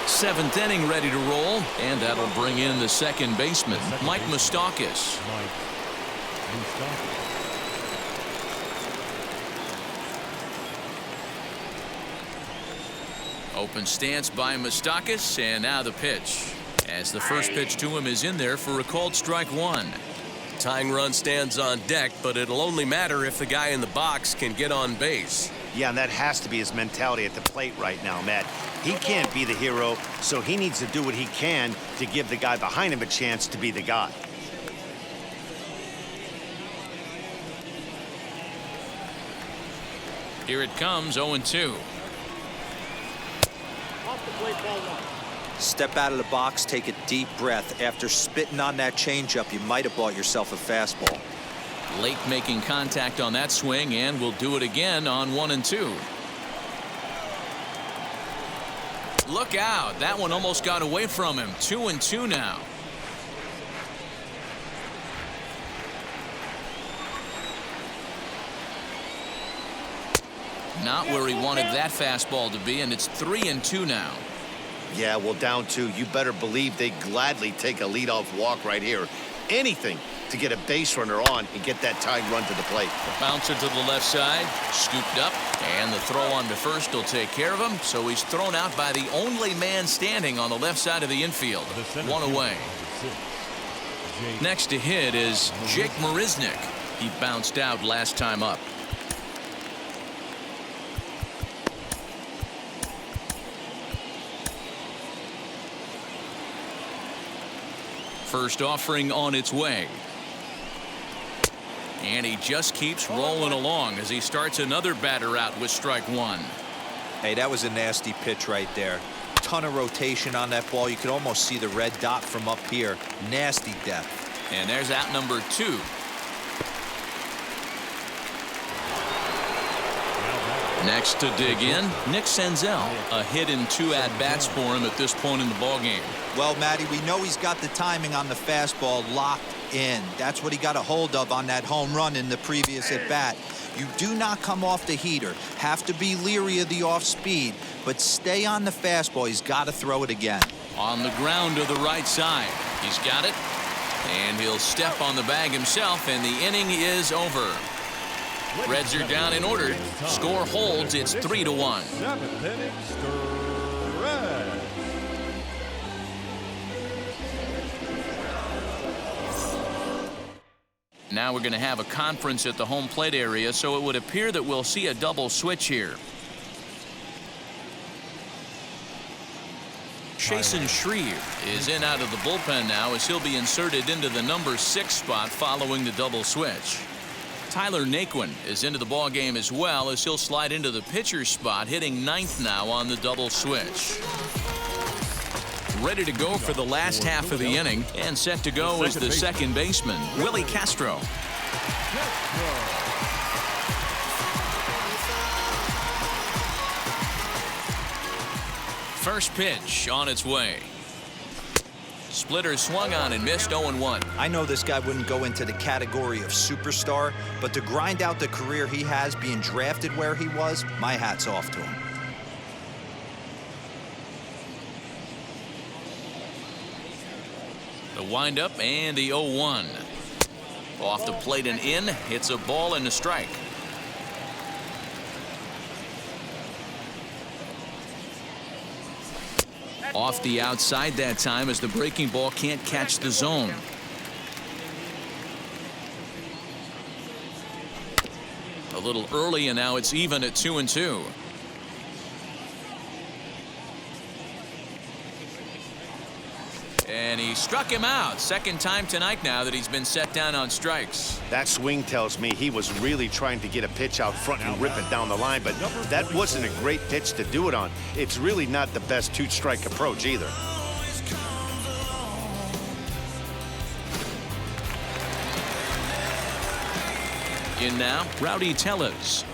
Seventh inning ready to roll, and that'll bring in the second baseman, Mike Moustakas. Open stance by Moustakas, and now the pitch. As the first pitch to him is in there for a called strike one. Tying run stands on deck, but it'll only matter if the guy in the box can get on base. Yeah, and that has to be his mentality at the plate right now, Matt. He can't be the hero, so he needs to do what he can to give the guy behind him a chance to be the guy. Here it comes, 0-2. Step out of the box, take a deep breath. After spitting on that changeup, you might have bought yourself a fastball. Late making contact on that swing, and will do it again on 1-2. Look out. That one almost got away from him. 2-2 now. Not where he wanted that fastball to be, and it's 3-2 now. Yeah, well, down 2. You better believe they gladly take a leadoff walk right here. Anything to get a base runner on and get that tied run to the plate. The bouncer to the left side, scooped up, and the throw on to first will take care of him. So he's thrown out by the only man standing on the left side of the infield. One away. Next to hit is Jake Marisnick. He bounced out last time up. First offering on its way. And he just keeps rolling along as he starts another batter out with strike one. Hey, that was a nasty pitch right there. Ton of rotation on that ball. You could almost see the red dot from up here. Nasty depth. And there's out number 2. Next to dig in, Nick Senzel. A hit in 2 at-bats for him at this point in the ballgame. Well, Matty, we know he's got the timing on the fastball locked in. That's what he got a hold of on that home run in the previous at-bat. You do not come off the heater. Have to be leery of the off-speed, but stay on the fastball. He's got to throw it again. On the ground to the right side. He's got it, and he'll step on the bag himself, and the inning is over. Reds are down in order. Score holds. It's 3-1. Seventh inning, Reds. Now we're going to have a conference at the home plate area, so it would appear that we'll see a double switch here. Chasen Shreve is in out of the bullpen now as he'll be inserted into the number 6 spot following the double switch. Tyler Naquin is into the ball game as well as he'll slide into the pitcher's spot, hitting 9th now on the double switch. Ready to go for the last half of the inning, and set to go is the second baseman, Willie Castro. First pitch on its way. Splitter swung on and missed. 0-1. I know this guy wouldn't go into the category of superstar, but to grind out the career he has being drafted where he was, my hat's off to him. The windup and the 0-1. Off the plate and in. It's a ball and a strike. Off the outside that time as the breaking ball can't catch the zone. A little early, and now it's even at 2-2. And he struck him out. Second time tonight now that he's been set down on strikes. That swing tells me he was really trying to get a pitch out front and rip it down the line, but that wasn't a great pitch to do it on. It's really not the best 2-strike approach either. In now, Rowdy Tellez.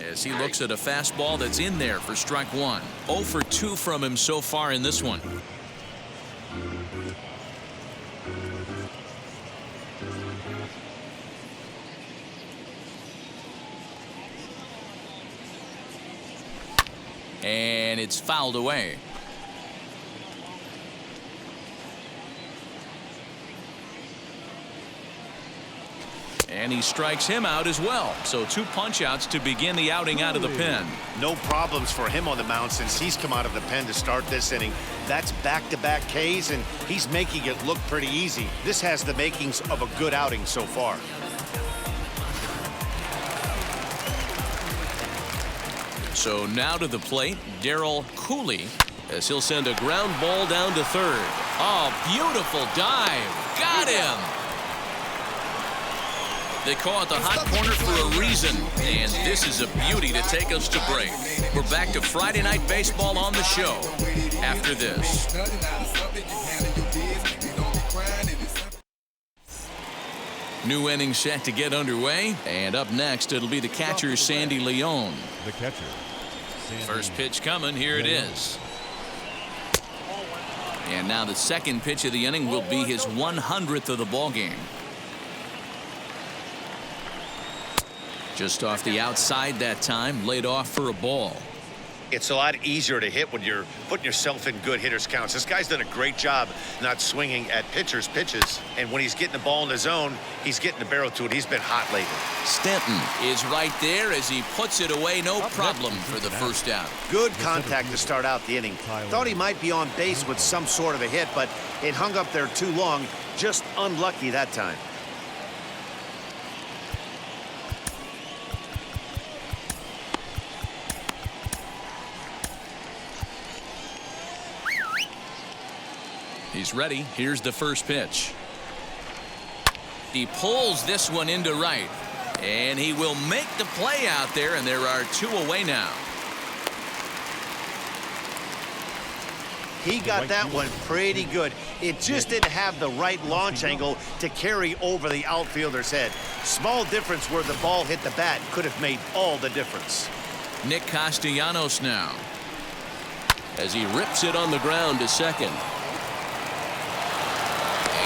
As he looks at a fastball that's in there for strike one. 0 for 2 from him so far in this one. and it's fouled away. And he strikes him out as well. So 2 punch-outs to begin the outing out of the pen. No problems for him on the mound since he's come out of the pen to start this inning. That's back-to-back Ks, and he's making it look pretty easy. This has the makings of a good outing so far. So now to the plate, Darryl Cooley, as he'll send a ground ball down to third. Oh, beautiful dive. Got him. They call it the hot corner for a reason, and this is a beauty to take us to break. We're back to Friday Night Baseball on the show after this. New inning set to get underway, and up next it'll be the catcher Sandy Leon. The catcher. First pitch coming, here it is. And now the second pitch of the inning will be his 100th of the ball game. Just off the outside that time, laid off for a ball. It's a lot easier to hit when you're putting yourself in good hitters' counts. This guy's done a great job not swinging at pitchers' pitches. And when he's getting the ball in the zone, he's getting the barrel to it. He's been hot lately. Stanton is right there as he puts it away. No problem for the first out. Good contact to start out the inning. Thought he might be on base with some sort of a hit, but it hung up there too long. Just unlucky that time. He's ready. Here's the first pitch. He pulls this one into right, and he will make the play out there, and there are 2 away now. He got that one pretty good. It just didn't have the right launch angle to carry over the outfielder's head. Small difference where the ball hit the bat could have made all the difference. Nick Castellanos now, as he rips it on the ground to second.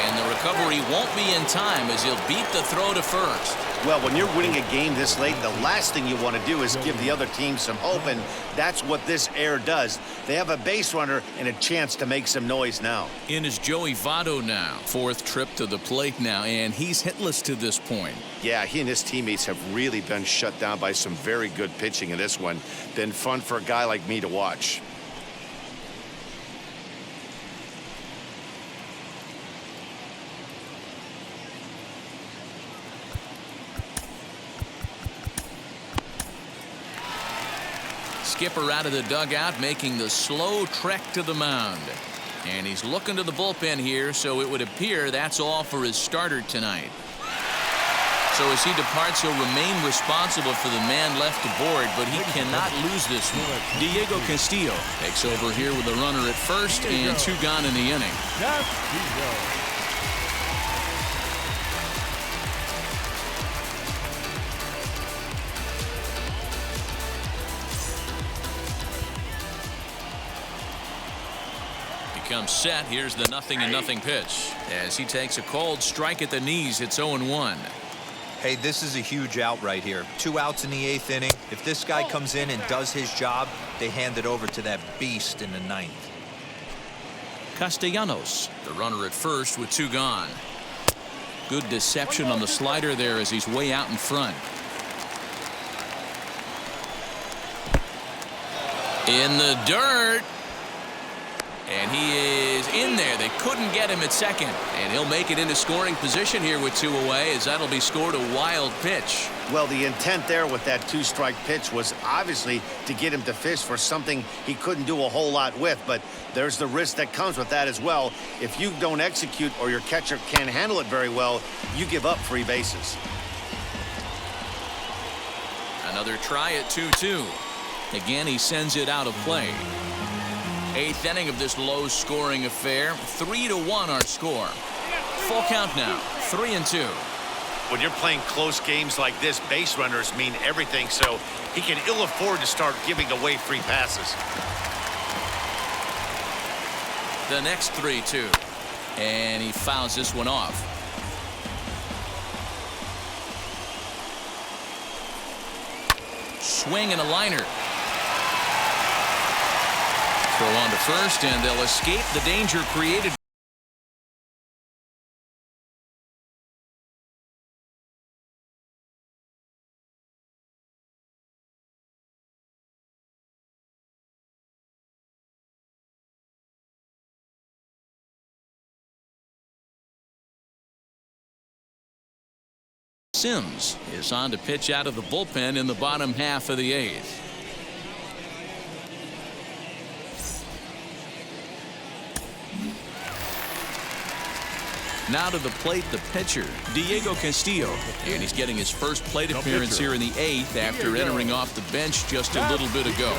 And the recovery won't be in time as he'll beat the throw to first. Well, when you're winning a game this late, the last thing you want to do is give the other team some hope, and that's what this error does. They have a base runner and a chance to make some noise now. In is Joey Votto now. 4th trip to the plate now, and he's hitless to this point. Yeah, he and his teammates have really been shut down by some very good pitching in this one. Been fun for a guy like me to watch. Skipper out of the dugout, making the slow trek to the mound. And he's looking to the bullpen here, so it would appear that's all for his starter tonight. So as he departs, he'll remain responsible for the man left aboard, but he cannot lose this one. Diego Castillo takes over here with a runner at first and 2 gone in the inning. Castillo. Comes set. Here's the 0-0 pitch as he takes a cold strike at the knees. It's 0-1. Hey, this is a huge out right here. 2 outs in the 8th inning. If this guy comes in and does his job, they hand it over to that beast in the 9th. Castellanos, the runner at first with 2 gone. Good deception on the slider there as he's way out in front. In the dirt. And he is in there. They couldn't get him at second. And he'll make it into scoring position here with 2 away, as that'll be scored a wild pitch. Well, the intent there with that 2-strike pitch was obviously to get him to fish for something he couldn't do a whole lot with. But there's the risk that comes with that as well. If you don't execute or your catcher can't handle it very well, you give up free bases. Another try at 2-2. Again, he sends it out of play. 8th inning of this low-scoring affair. 3-1 our score. Full count now. 3-2. When you're playing close games like this, base runners mean everything, so he can ill afford to start giving away free passes. The next 3-2. And he fouls this one off. Swing and a liner. Throw on to first, and they'll escape the danger created. Sims is on to pitch out of the bullpen in the bottom half of the 8th. Now to the plate, the pitcher, Diego Castillo. And he's getting his first plate appearance here in the 8th after entering off the bench just a little bit ago.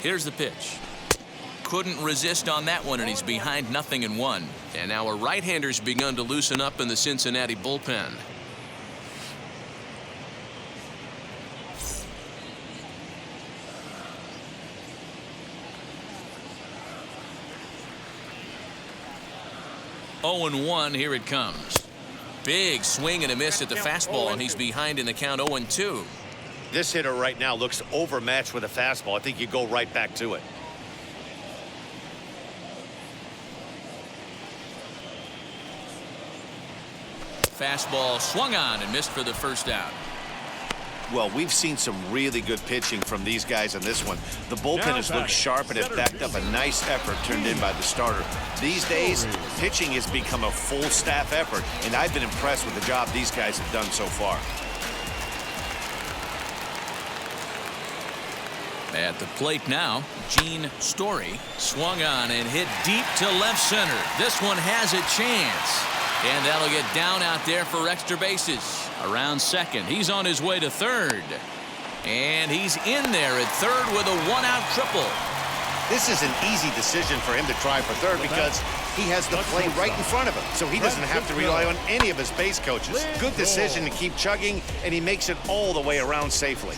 Here's the pitch. Couldn't resist on that one, and he's behind 0-1. And now a right-hander's begun to loosen up in the Cincinnati bullpen. Oh and 1, here it comes. Big swing and a miss at the fastball, and he's behind in the count 0-2. This hitter right now looks overmatched with a fastball. I think you go right back to it. Fastball swung on and missed for the first out. Well, we've seen some really good pitching from these guys in this one. The bullpen has looked sharp and has backed up a nice effort turned in by the starter. These days, pitching has become a full staff effort, and I've been impressed with the job these guys have done so far. At the plate now, Gene Story swung on and hit deep to left center. This one has a chance. And that'll get down out there for extra bases. Around second. He's on his way to third. And he's in there at third with a one-out triple. This is an easy decision for him to try for third because he has the play right in front of him, so he doesn't have to rely on any of his base coaches. Good decision to keep chugging, and he makes it all the way around safely.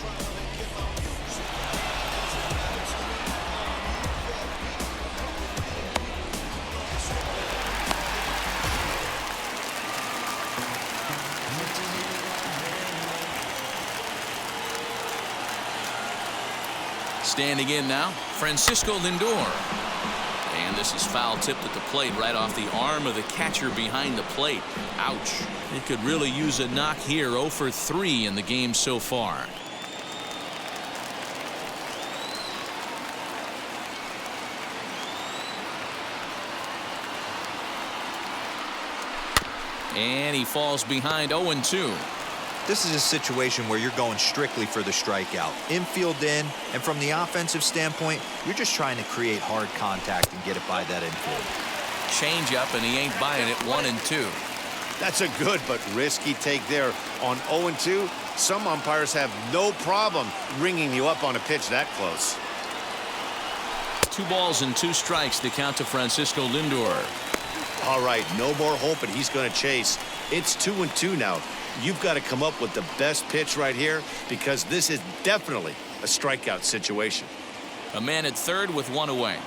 Standing in now, Francisco Lindor. And this is foul tipped at the plate right off the arm of the catcher behind the plate. Ouch. He could really use a knock here. 0 for 3 in the game so far. And he falls behind 0-2. This is a situation where you're going strictly for the strikeout. Infield in, and from the offensive standpoint, you're just trying to create hard contact and get it by that infield. Change up, and he ain't buying it. 1-2. That's a good but risky take there. On 0-2, some umpires have no problem ringing you up on a pitch that close. 2 balls and 2 strikes to count to Francisco Lindor. All right, no more hoping he's going to chase. It's 2-2 now. You've got to come up with the best pitch right here because this is definitely a strikeout situation. A man at third with 1 away.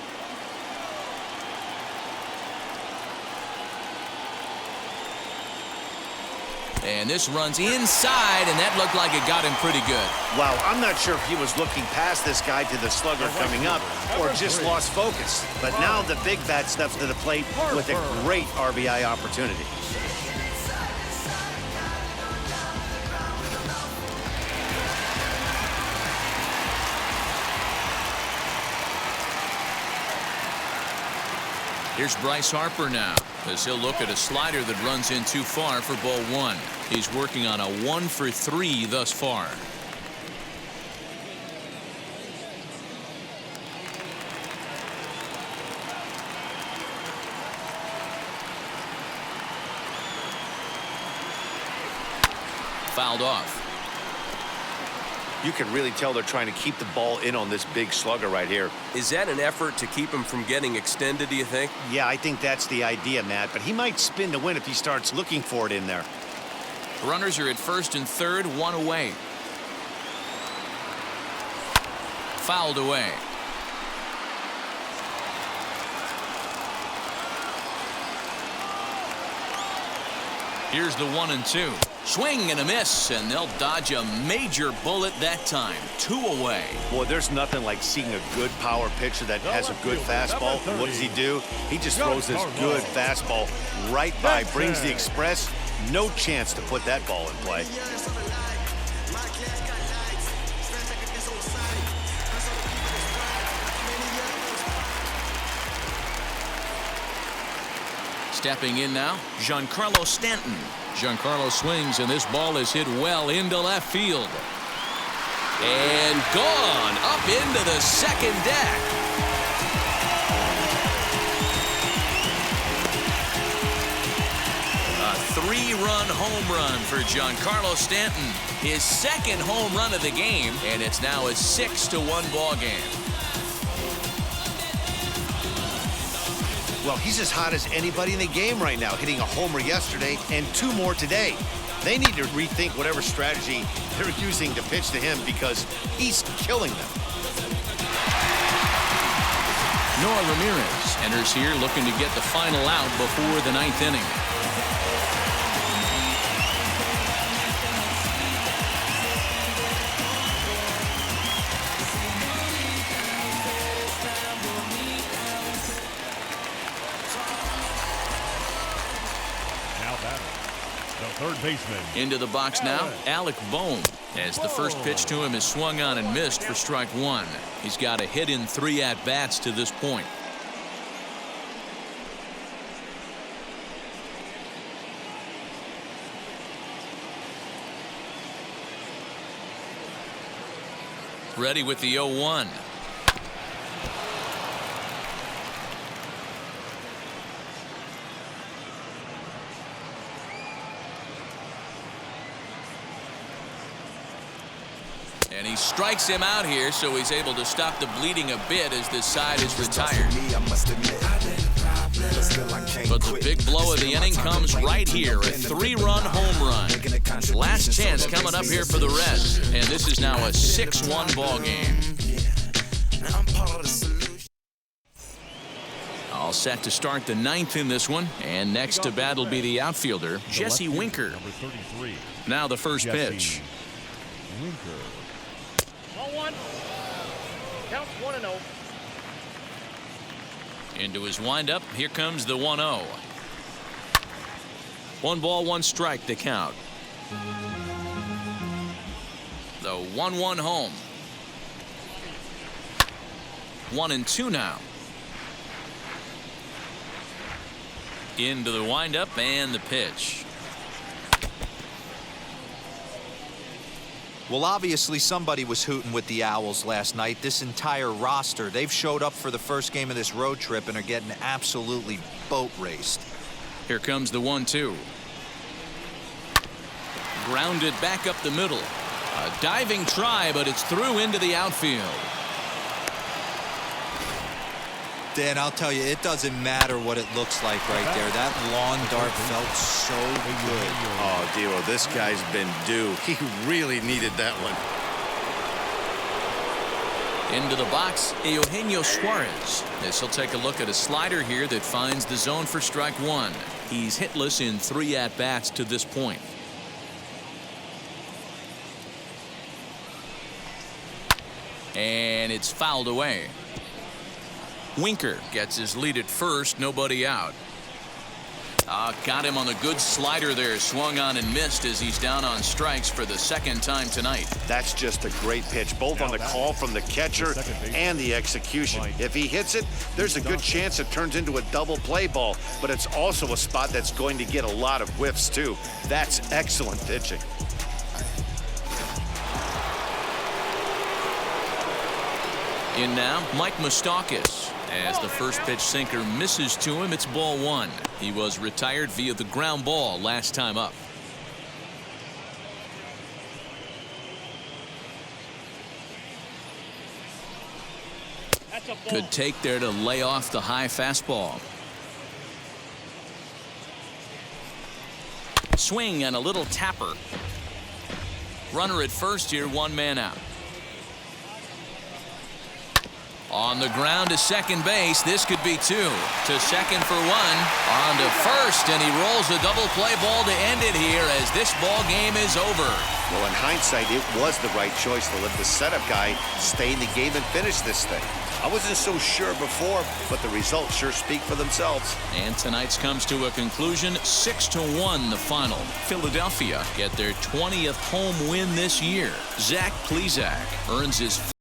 And this runs inside, and that looked like it got him pretty good. Wow, I'm not sure if he was looking past this guy to the slugger coming up or just lost focus. But now the big bat steps to the plate with a great RBI opportunity. Here's Bryce Harper now, as he'll look at a slider that runs in too far for ball 1. He's working on a 1 for 3 thus far. Fouled off. You can really tell they're trying to keep the ball in on this big slugger right here. Is that an effort to keep him from getting extended, do you think? Yeah, I think that's the idea, Matt. But he might spin to win if he starts looking for it in there. Runners are at first and third, 1 away. Fouled away. Here's the 1-2. Swing and a miss, and they'll dodge a major bullet that time. 2 away. Boy, there's nothing like seeing a good power pitcher that has a good fastball. What does he do? He just throws this good fastball right by, brings the express. No chance to put that ball in play. Stepping in now, Giancarlo Stanton. Giancarlo swings, and this ball is hit well into left field. And gone up into the second deck. A 3-run home run for Giancarlo Stanton. His second home run of the game, and it's now a 6-1 ball game. Well, he's as hot as anybody in the game right now, hitting a homer yesterday and 2 more today. They need to rethink whatever strategy they're using to pitch to him because he's killing them. Noah Ramirez enters here looking to get the final out before the 9th inning. Third baseman. Into the box now, Alec Bohm, as the first pitch to him is swung on and missed for strike 1. He's got a hit in 3 at-bats to this point. Ready with the 0-1. And he strikes him out here, so he's able to stop the bleeding a bit as this side is retired. But the big blow of the inning comes right here, a 3-run home run. Last chance coming up here for the Reds, and this is now a 6-1 ball game. All set to start the 9th in this one, and next to bat will be the outfielder, Jesse Winker. Now the first pitch. Winker. 1-1. Count 1-0. Into his windup, here comes the 1-0. 1 ball, 1 strike to count. The 1-1 home. 1-2 now. Into the windup and the pitch. Well, obviously somebody was hooting with the Owls last night. This entire roster, they've showed up for the first game of this road trip and are getting absolutely boat raced. Here comes the 1-2. Grounded back up the middle. A diving try, but it's through into the outfield. Dan, I'll tell you, it doesn't matter what it looks like right there. That lawn dart felt so good. Oh, Dero, this guy's been due. He really needed that one. Into the box, Eugenio Suarez. This will take a look at a slider here that finds the zone for strike 1. He's hitless in 3 at-bats to this point. And it's fouled away. Winker gets his lead at first, nobody out. Got him on the good slider there, swung on and missed as he's down on strikes for the 2nd time tonight. That's just a great pitch, both on the call from the catcher and the execution. If he hits it, there's a good chance it turns into a double play ball, but it's also a spot that's going to get a lot of whiffs too. That's excellent pitching. In now, Mike Moustakas. As the first pitch sinker misses to him, it's ball 1. He was retired via the ground ball last time up. Good take there to lay off the high fastball. Swing and a little tapper. Runner at first here, 1 man out. On the ground to second base. This could be two. To second for one. On to first, and he rolls a double play ball to end it here as this ball game is over. Well, in hindsight, it was the right choice to let the setup guy stay in the game and finish this thing. I wasn't so sure before, but the results sure speak for themselves. And tonight's comes to a conclusion. 6-1 the final. Philadelphia get their 20th home win this year. Zach Plesac earns his